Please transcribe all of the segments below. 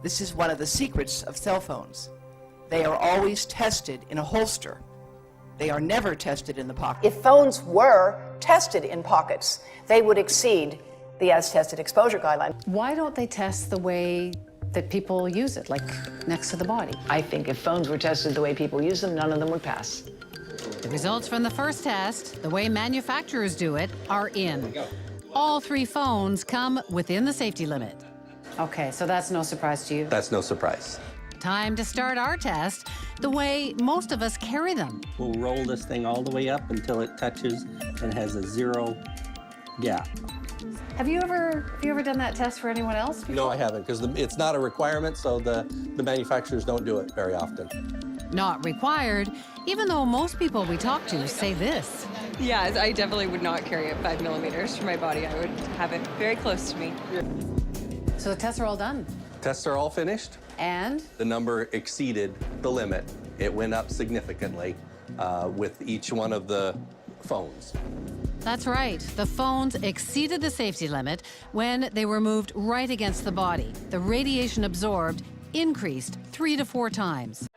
This is one of the secrets of cell phones. They are always tested in a holster. They are never tested in the pocket. If phones were tested in pockets, they would exceed the as-tested exposure guideline. Why don't they test the way that people use it, like next to the body? I think if phones were tested the way people use them, none of them would pass. The results from the first test, the way manufacturers do it, are in. All 3 phones come within the safety limit. Okay, so that's no surprise to you? That's no surprise. Time to start our test the way most of us carry them. We'll roll this thing all the way up until it touches and has a 0 gap. Have you ever done that test for anyone else before? No, I haven't, because it's not a requirement, so the manufacturers don't do it very often. Not required, even though most people we talk to say this. Yeah, I definitely would not carry it 5 millimeters for my body. I would have it very close to me. So the tests are all done. Tests are all finished. And? The number exceeded the limit. It went up significantly with each one of the phones. That's right. The phones exceeded the safety limit when they were moved right against the body. The radiation absorbed increased 3 to 4 times.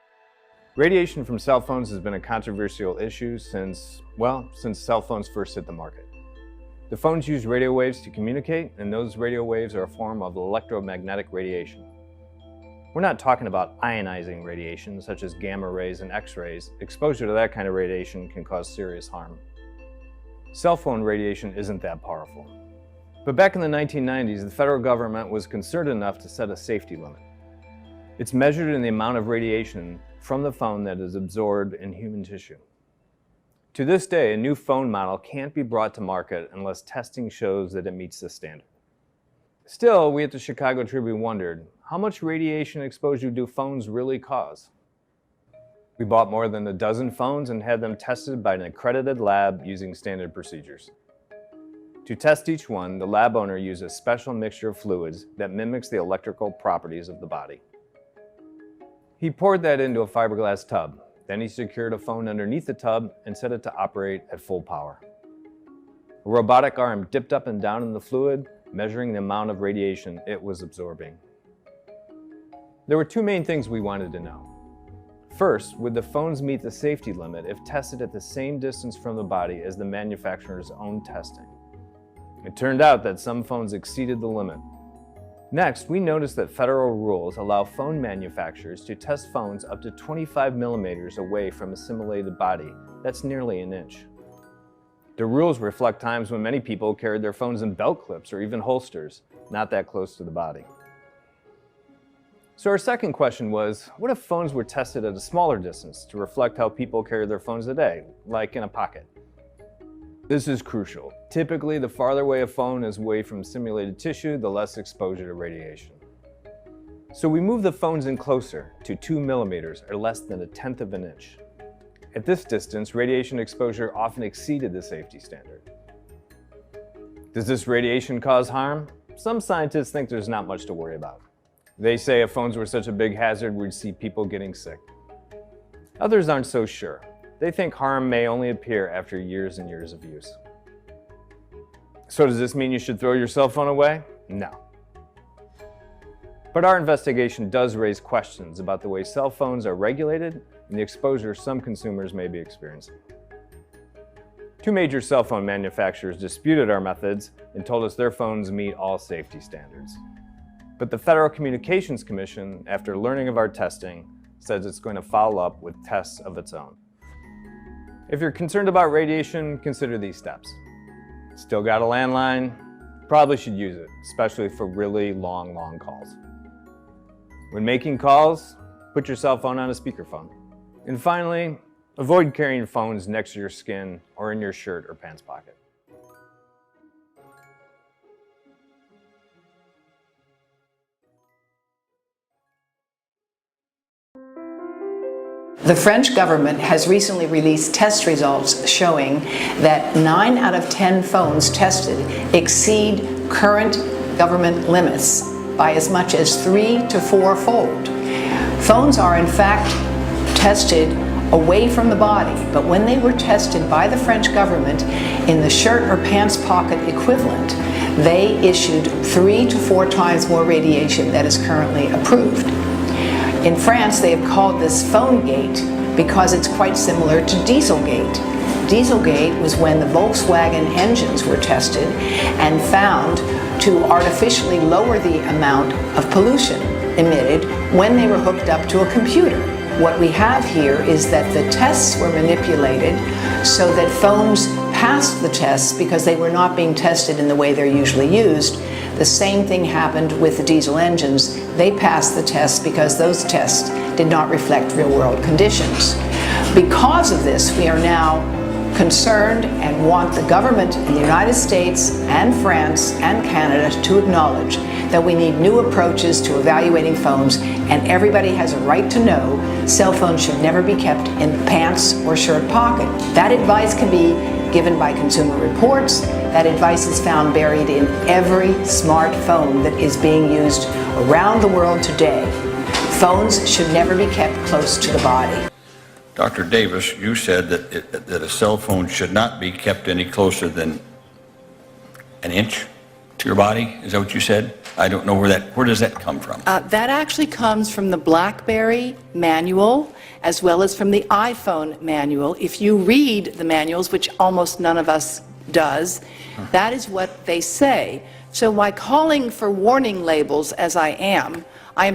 Radiation from cell phones has been a controversial issue since cell phones first hit the market. The phones use radio waves to communicate, and those radio waves are a form of electromagnetic radiation. We're not talking about ionizing radiation, such as gamma rays and X-rays. Exposure to that kind of radiation can cause serious harm. Cell phone radiation isn't that powerful. But back in the 1990s, the federal government was concerned enough to set a safety limit. It's measured in the amount of radiation from the phone that is absorbed in human tissue. To this day, a new phone model can't be brought to market unless testing shows that it meets the standard. Still, we at the Chicago Tribune wondered, how much radiation exposure do phones really cause? We bought more than a dozen phones and had them tested by an accredited lab using standard procedures. To test each one, the lab owner used a special mixture of fluids that mimics the electrical properties of the body. He poured that into a fiberglass tub. Then he secured a phone underneath the tub and set it to operate at full power. A robotic arm dipped up and down in the fluid, measuring the amount of radiation it was absorbing. There were 2 main things we wanted to know. First, would the phones meet the safety limit if tested at the same distance from the body as the manufacturer's own testing? It turned out that some phones exceeded the limit. Next, we noticed that federal rules allow phone manufacturers to test phones up to 25 millimeters away from a simulated body. That's nearly an inch. The rules reflect times when many people carried their phones in belt clips or even holsters, not that close to the body. So our second question was, what if phones were tested at a smaller distance to reflect how people carry their phones today, like in a pocket? This is crucial. Typically, the farther away a phone is away from simulated tissue, the less exposure to radiation. So we moved the phones in closer to 2 millimeters, or less than 1/10 of an inch. At this distance, radiation exposure often exceeded the safety standard. Does this radiation cause harm? Some scientists think there's not much to worry about. They say if phones were such a big hazard, we'd see people getting sick. Others aren't so sure. They think harm may only appear after years and years of use. So does this mean you should throw your cell phone away? No. But our investigation does raise questions about the way cell phones are regulated and the exposure some consumers may be experiencing. 2 major cell phone manufacturers disputed our methods and told us their phones meet all safety standards. But the Federal Communications Commission, after learning of our testing, says it's going to follow up with tests of its own. If you're concerned about radiation, consider these steps. Still got a landline? Probably should use it, especially for really long calls. When making calls, put your cell phone on a speakerphone. And finally, avoid carrying phones next to your skin or in your shirt or pants pocket. The French government has recently released test results showing that 9 out of 10 phones tested exceed current government limits by as much as 3 to 4-fold. Phones are in fact tested away from the body, but when they were tested by the French government in the shirt or pants pocket equivalent, they issued 3 to 4 times more radiation that is currently approved. In France, they have called this PhoneGate because it's quite similar to Dieselgate. Dieselgate was when the Volkswagen engines were tested and found to artificially lower the amount of pollution emitted when they were hooked up to a computer. What we have here is that the tests were manipulated so that phones passed the tests because they were not being tested in the way they're usually used. The same thing happened with the diesel engines. They passed the tests because those tests did not reflect real-world conditions. Because of this, we are now concerned and want the government in the United States and France and Canada to acknowledge that we need new approaches to evaluating phones, and everybody has a right to know cell phones should never be kept in pants or shirt pocket. That advice can be given by Consumer Reports. That advice is found buried in every smartphone that is being used around the world today. Phones should never be kept close to the body. Dr. Davis, you said that a cell phone should not be kept any closer than an inch to your body. Is that what you said? I don't know where does that come from? That actually comes from the BlackBerry manual as well as from the iPhone manual. If you read the manuals, which almost none of us does, that is what they say. So by calling for warning labels as I am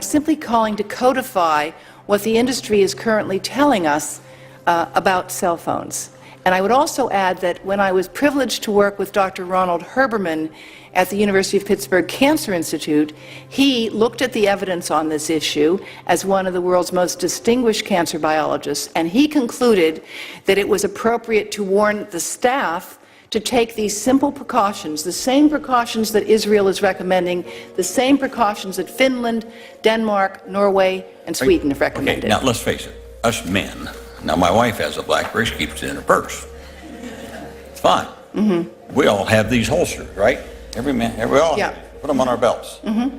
simply calling to codify what the industry is currently telling us about cell phones. And I would also add that when I was privileged to work with Dr. Ronald Herbermann at the University of Pittsburgh Cancer Institute, he looked at the evidence on this issue as one of the world's most distinguished cancer biologists, and he concluded that it was appropriate to warn the staff to take these simple precautions, the same precautions that Israel is recommending, the same precautions that Finland, Denmark, Norway, and Sweden have recommended. Okay, now let's face it, us men, now my wife has a BlackBerry, she keeps it in her purse. It's fine. Mm-hmm. We all have these holsters, right? We all put them on our belts. Mm-hmm.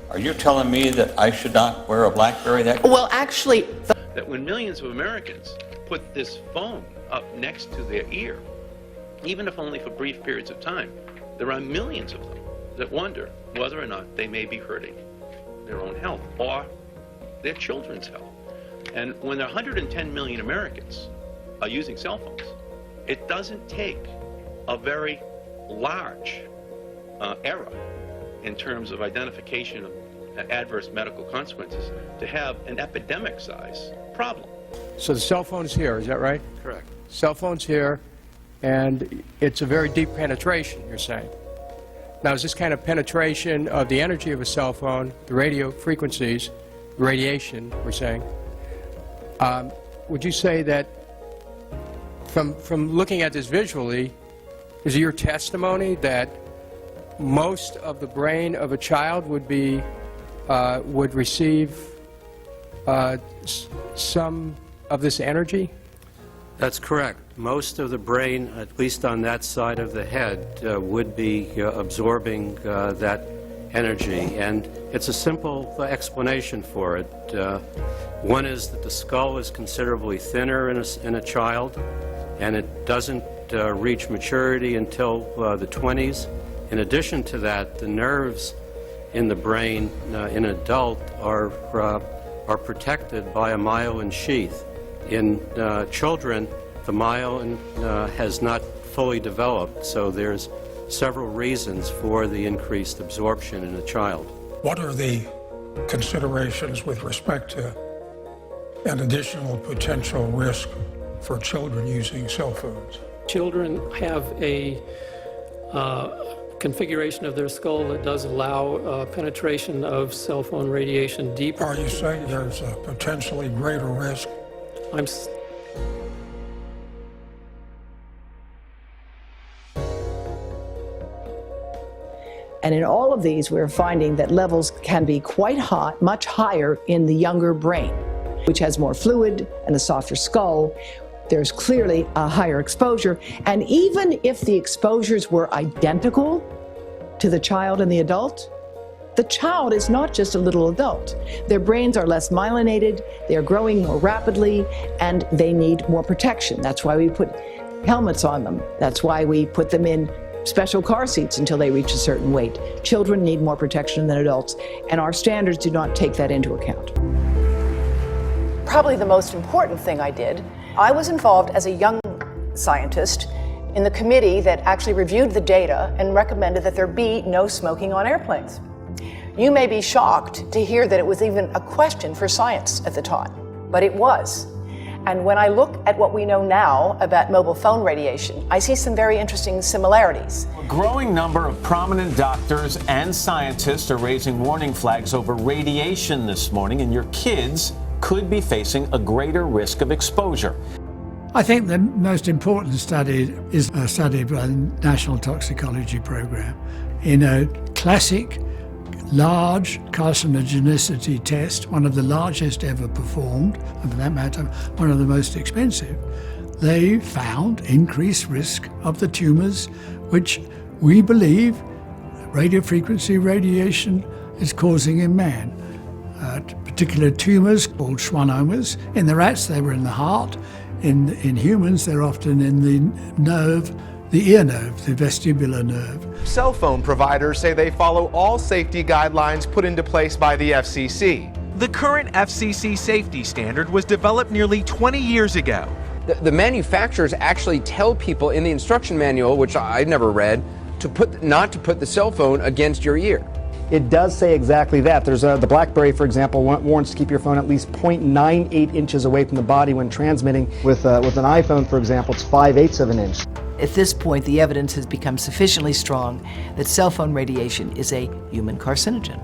Are you telling me that I should not wear a BlackBerry? Well, actually... That when millions of Americans put this phone up next to their ear, even if only for brief periods of time, there are millions of them that wonder whether or not they may be hurting their own health or their children's health. And when there are 110 million Americans are using cell phones, it doesn't take a very large error in terms of identification of adverse medical consequences to have an epidemic-size problem. So the cell phone's here, is that right? Correct. Cell phone's here, and it's a very deep penetration, you're saying. Now, is this kind of penetration of the energy of a cell phone, the radio frequencies, radiation, we're saying, would you say that from looking at this visually, is it your testimony that most of the brain of a child would be would receive some of this energy? That's correct. Most of the brain, at least on that side of the head, would be absorbing that energy. And it's a simple explanation for it. One is that the skull is considerably thinner in a child, and it doesn't reach maturity until the 20s. In addition to that, the nerves in the brain in an adult are protected by a myelin sheath. In children, the myelin has not fully developed, so there's several reasons for the increased absorption in a child. What are the considerations with respect to an additional potential risk for children using cell phones? Children have a configuration of their skull that does allow penetration of cell phone radiation deeper. Are you saying there's a potentially greater risk? And in all of these, we're finding that levels can be quite high, much higher in the younger brain, which has more fluid and a softer skull. There's clearly a higher exposure. And even if the exposures were identical to the child and the adult is not just a little adult. Their brains are less myelinated, they're growing more rapidly, and they need more protection. That's why we put helmets on them. That's why we put them in special car seats until they reach a certain weight. Children need more protection than adults, and our standards do not take that into account. Probably the most important thing I did, I was involved as a young scientist in the committee that actually reviewed the data and recommended that there be no smoking on airplanes. You may be shocked to hear that it was even a question for science at the time, but it was. And when I look at what we know now about mobile phone radiation, I see some very interesting similarities. A growing number of prominent doctors and scientists are raising warning flags over radiation this morning, and your kids could be facing a greater risk of exposure. I think the most important study is a study by the National Toxicology Program in a classic large carcinogenicity test, one of the largest ever performed, and for that matter, one of the most expensive. They found increased risk of the tumors, which we believe radiofrequency radiation is causing in man. Particular tumors called schwannomas. In the rats, they were in the heart. In humans, they're often in the nerve, the ear nerve, the vestibular nerve. Cell phone providers say they follow all safety guidelines put into place by the FCC. The current FCC safety standard was developed nearly 20 years ago. The manufacturers actually tell people in the instruction manual, which I never read, not to put the cell phone against your ear. It does say exactly that. There's the BlackBerry, for example, warns to keep your phone at least 0.98 inches away from the body when transmitting. With an iPhone, for example, it's 5/8 of an inch. At this point, the evidence has become sufficiently strong that cell phone radiation is a human carcinogen.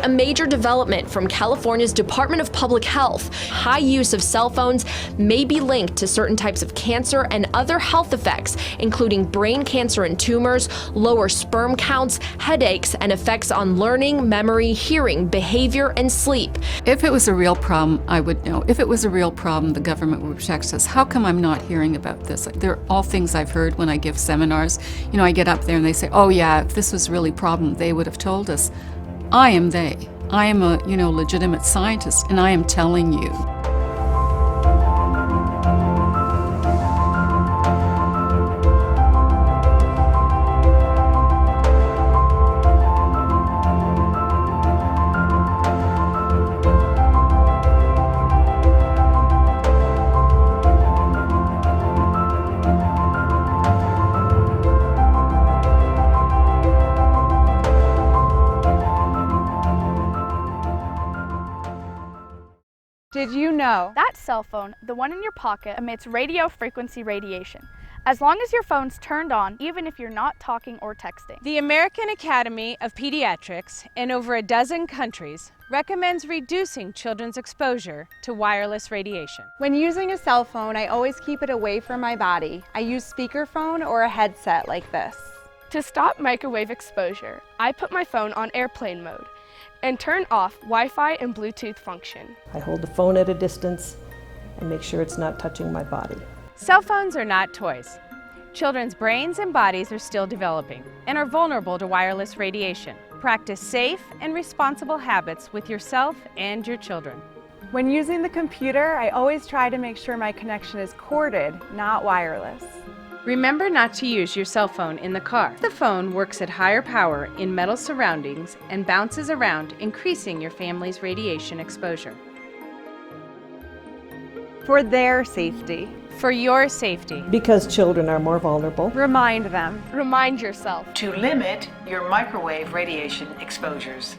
A major development from California's Department of Public Health. High use of cell phones may be linked to certain types of cancer and other health effects, including brain cancer and tumors, lower sperm counts, headaches, and effects on learning, memory, hearing, behavior, and sleep. If it was a real problem, I would know. If it was a real problem, the government would protect us. How come I'm not hearing about this? They're all things I've heard when I give seminars. You know, I get up there and they say, oh yeah, if this was really a problem, they would have told us. I am they. I am a, legitimate scientist, and I am telling you. Did you know that cell phone, the one in your pocket, emits radio frequency radiation, as long as your phone's turned on, even if you're not talking or texting? The American Academy of Pediatrics, in over a dozen countries, recommends reducing children's exposure to wireless radiation. When using a cell phone, I always keep it away from my body. I use speakerphone or a headset like this. To stop microwave exposure, I put my phone on airplane mode and turn off Wi-Fi and Bluetooth function. I hold the phone at a distance and make sure it's not touching my body. Cell phones are not toys. Children's brains and bodies are still developing and are vulnerable to wireless radiation. Practice safe and responsible habits with yourself and your children. When using the computer, I always try to make sure my connection is corded, not wireless. Remember not to use your cell phone in the car. The phone works at higher power in metal surroundings and bounces around, increasing your family's radiation exposure. For their safety. For your safety. Because children are more vulnerable. Remind them. Remind yourself. To limit your microwave radiation exposures.